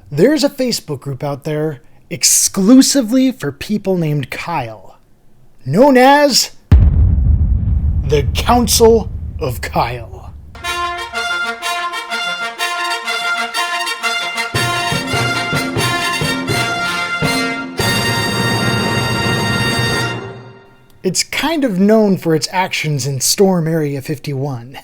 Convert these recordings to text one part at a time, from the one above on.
There's a Facebook group out there exclusively for people named Kyle, known as the Council of Kyle. It's kind of known for its actions in Storm Area 51.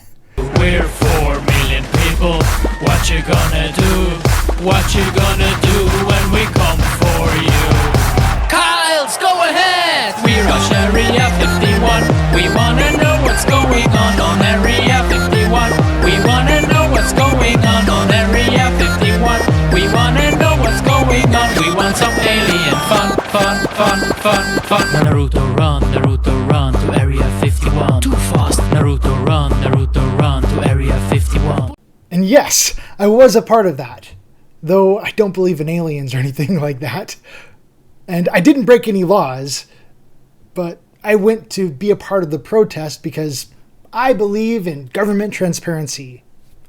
We're 4 million people. What you gonna do? What you gonna do when we come for you? Kyle's, go ahead! We rush Area 51. We wanna know what's going on Area 51. We wanna know what's going on Area 51. We wanna know what's going on. We want some alien fun. Naruto run to Area 51. Too fast. Naruto run to Area 51. And yes, I was a part of that. Though I don't believe in aliens or anything like that. And I didn't break any laws, but I went to be a part of the protest because I believe in government transparency,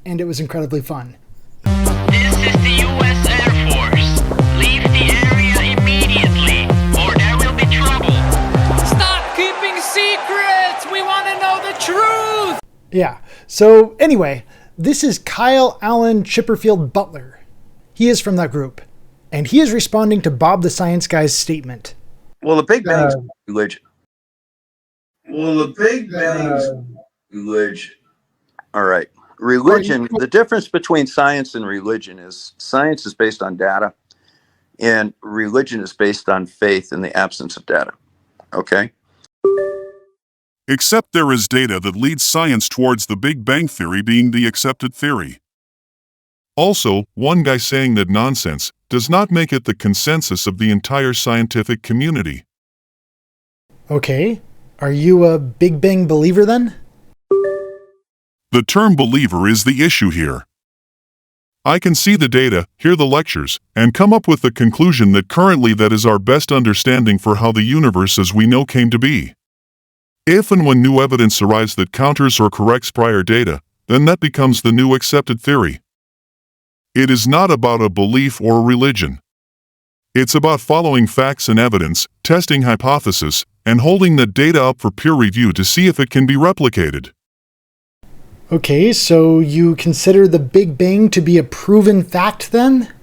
and it was incredibly fun. This is the U.S. Air Force. Leave the area immediately, or there will be trouble. Stop keeping secrets! We want to know the truth! Yeah, so anyway, this is Kyle Allen Chipperfield Butler. He is from that group, and he is responding to Bob the Science Guy's statement. Well, the Big Bang's religion. Religion. All right. Religion, the difference between science and religion is science is based on data, and religion is based on faith in the absence of data. Okay? Except there is data that leads science towards the Big Bang Theory being the accepted theory. Also, one guy saying that nonsense does not make it the consensus of the entire scientific community. Okay, are you a Big Bang believer then? The term believer is the issue here. I can see the data, hear the lectures, and come up with the conclusion that currently that is our best understanding for how the universe as we know came to be. If and when new evidence arrives that counters or corrects prior data, then that becomes the new accepted theory. It is not about a belief or a religion. It's about following facts and evidence, testing hypotheses, and holding the data up for peer review to see if it can be replicated. Okay, so you consider the Big Bang to be a proven fact then?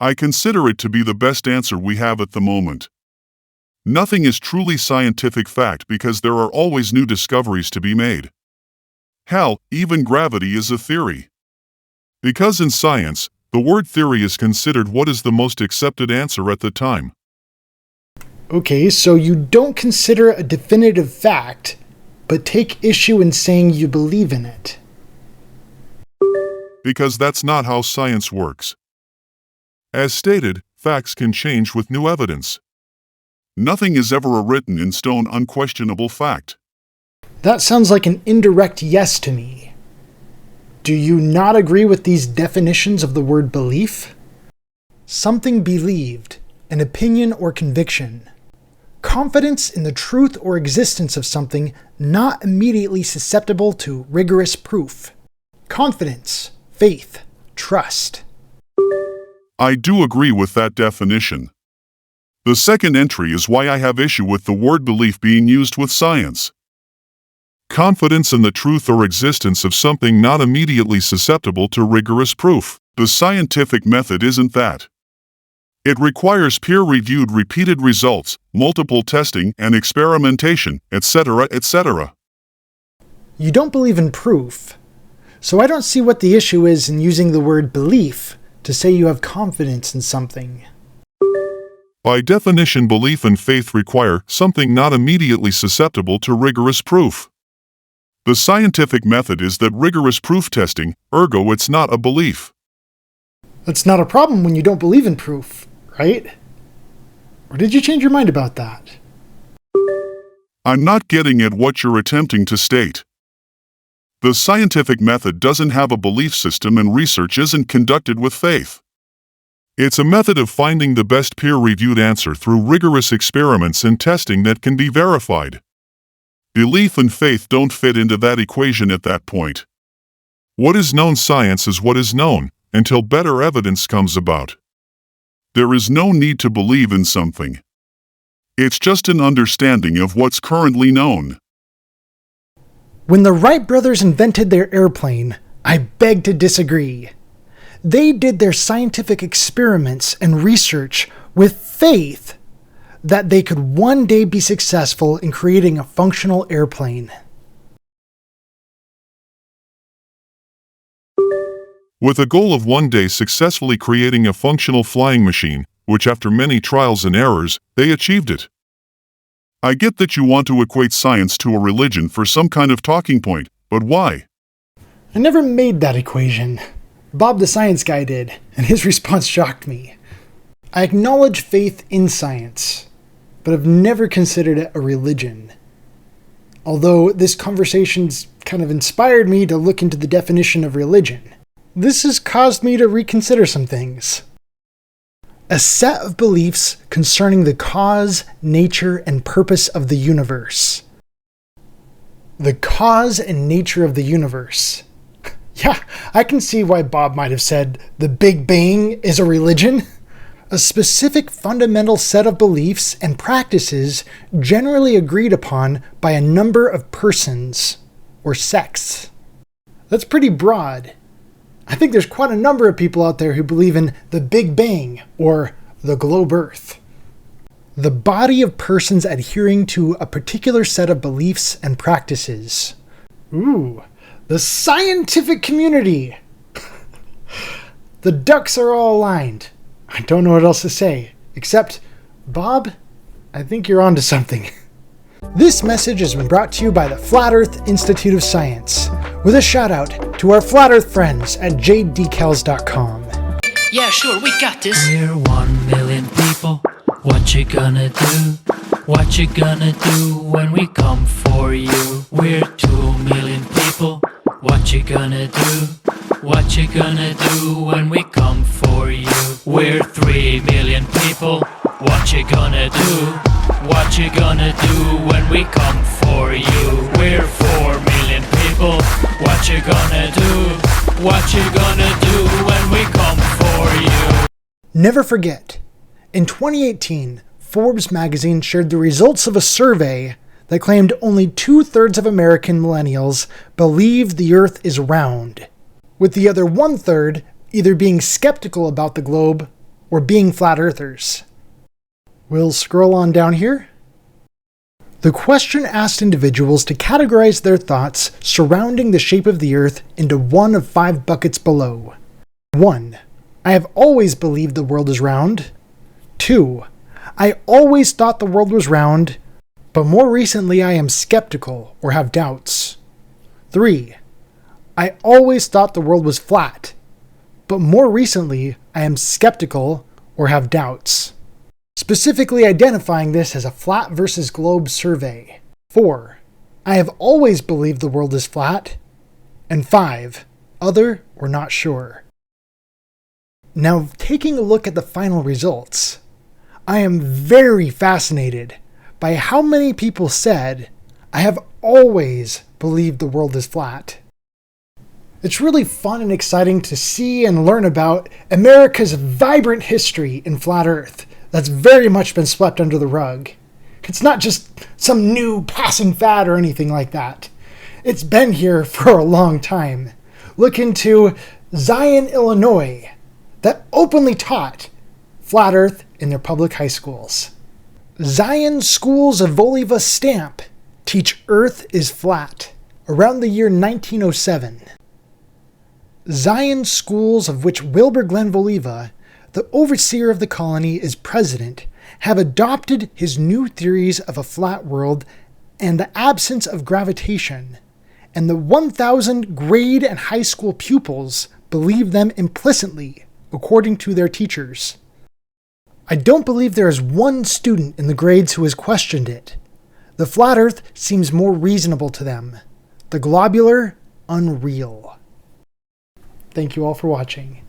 I consider it to be the best answer we have at the moment. Nothing is truly scientific fact because there are always new discoveries to be made. Hell, even gravity is a theory. Because in science, the word theory is considered what is the most accepted answer at the time. Okay, so you don't consider a definitive fact, but take issue in saying you believe in it. Because that's not how science works. As stated, facts can change with new evidence. Nothing is ever a written in stone unquestionable fact. That sounds like an indirect yes to me. Do you not agree with these definitions of the word belief? Something believed, an opinion or conviction. Confidence in the truth or existence of something not immediately susceptible to rigorous proof. Confidence, faith, trust. I do agree with that definition. The second entry is why I have issue with the word belief being used with science. Confidence in the truth or existence of something not immediately susceptible to rigorous proof. The scientific method isn't that. It requires peer-reviewed repeated results, multiple testing and experimentation, etc., etc. You don't believe in proof, so I don't see what the issue is in using the word belief to say you have confidence in something. By definition, belief and faith require something not immediately susceptible to rigorous proof. The scientific method is that rigorous proof testing, ergo it's not a belief. That's not a problem when you don't believe in proof, right? Or did you change your mind about that? I'm not getting at what you're attempting to state. The scientific method doesn't have a belief system and research isn't conducted with faith. It's a method of finding the best peer-reviewed answer through rigorous experiments and testing that can be verified. Belief and faith don't fit into that equation at that point. What is known science is what is known, until better evidence comes about. There is no need to believe in something. It's just an understanding of what's currently known. When the Wright brothers invented their airplane, I beg to disagree. They did their scientific experiments and research with faith that they could one day be successful in creating a functional airplane. With a goal of one day successfully creating a functional flying machine, which after many trials and errors, they achieved it. I get that you want to equate science to a religion for some kind of talking point, but why? I never made that equation. Bob the science guy did, and his response shocked me. I acknowledge faith in science, but have never considered it a religion. Although this conversation's kind of inspired me to look into the definition of religion. This has caused me to reconsider some things. A set of beliefs concerning the cause, nature, and purpose of the universe. The cause and nature of the universe. Yeah, I can see why Bob might have said the Big Bang is a religion. A specific fundamental set of beliefs and practices generally agreed upon by a number of persons or sects. That's pretty broad. I think there's quite a number of people out there who believe in the Big Bang or the globe Earth. The body of persons adhering to a particular set of beliefs and practices. Ooh, the scientific community! The ducks are all aligned. I don't know what else to say, except, Bob, I think you're onto something. This message has been brought to you by the Flat Earth Institute of Science, with a shout out to our Flat Earth friends at jadedecals.com. Yeah, sure, we got this. We're 1 million people. What you gonna do? What you gonna do when we come for you? We're 2 million people. What you gonna do? What you gonna do when we come for you? We're 3 million people. What you gonna do? What you gonna do when we come for you? We're 4 million people. What you gonna do? What you gonna do when we come for you? Never forget, in 2018, Forbes magazine shared the results of a survey that claimed only 2/3 of American millennials believe the Earth is round, with the other 1/3 either being skeptical about the globe or being flat earthers. We'll scroll on down here. The question asked individuals to categorize their thoughts surrounding the shape of the Earth into one of 5 buckets below. 1. I have always believed the world is round. 2. I always thought the world was round, but more recently I am skeptical or have doubts. 3. I always thought the world was flat, but more recently I am skeptical or have doubts. Specifically identifying this as a flat versus globe survey. 4. I have always believed the world is flat. And 5. Other or not sure. Now, taking a look at the final results, I am very fascinated by how many people said, I have always believed the world is flat. It's really fun and exciting to see and learn about America's vibrant history in flat Earth that's very much been swept under the rug. It's not just some new passing fad or anything like that. It's been here for a long time. Look into Zion, Illinois, that openly taught flat Earth in their public high schools. Zion Schools of Voliva Stamp teach Earth is flat around the year 1907. Zion Schools, of which Wilbur Glenn Voliva, the overseer of the colony, is president, have adopted his new theories of a flat world and the absence of gravitation, and the 1,000 grade and high school pupils believe them implicitly, according to their teachers. I don't believe there is one student in the grades who has questioned it. The flat Earth seems more reasonable to them. The globular, unreal. Thank you all for watching.